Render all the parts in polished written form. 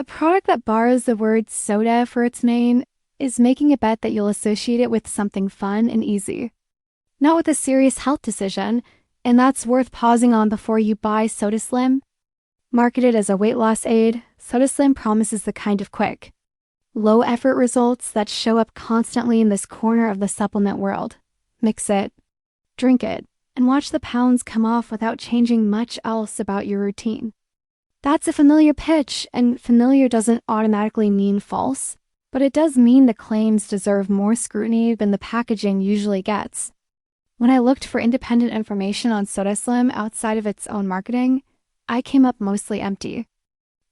A product that borrows the word soda for its name is making a bet that you'll associate it with something fun and easy, not with a serious health decision, and that's worth pausing on before you buy SodaSlim. Marketed as a weight loss aid, SodaSlim promises the kind of quick, low-effort results that show up constantly in this corner of the supplement world. Mix it, drink it, and watch the pounds come off without changing much else about your routine. That's a familiar pitch, and familiar doesn't automatically mean false, but it does mean the claims deserve more scrutiny than the packaging usually gets. When I looked for independent information on SodaSlim outside of its own marketing, I came up mostly empty.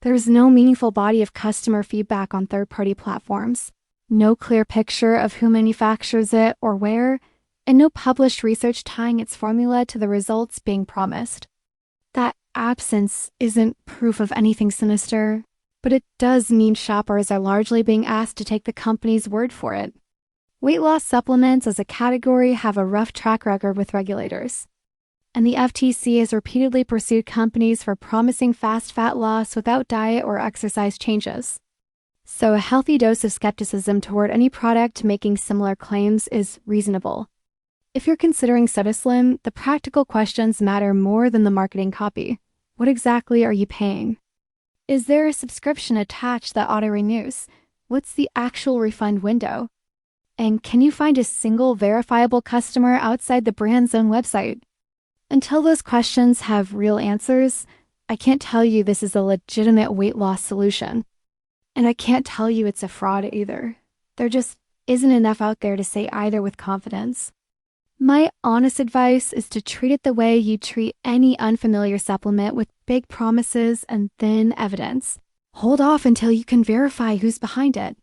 There's no meaningful body of customer feedback on third-party platforms, no clear picture of who manufactures it or where, and no published research tying its formula to the results being promised. That absence isn't proof of anything sinister, but it does mean shoppers are largely being asked to take the company's word for it. Weight loss supplements as a category have a rough track record with regulators, and the FTC has repeatedly pursued companies for promising fast fat loss without diet or exercise changes. So a healthy dose of skepticism toward any product making similar claims is reasonable. If you're considering SodaSlim, the practical questions matter more than the marketing copy. What exactly are you paying? Is there a subscription attached that auto-renews? What's the actual refund window? And can you find a single verifiable customer outside the brand's own website? Until those questions have real answers, I can't tell you this is a legitimate weight loss solution. And I can't tell you it's a fraud either. There just isn't enough out there to say either with confidence. My honest advice is to treat it the way you treat any unfamiliar supplement, with big promises and thin evidence. Hold off until you can verify who's behind it.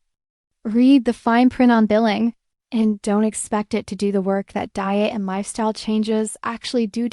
Read the fine print on billing, and don't expect it to do the work that diet and lifestyle changes actually do.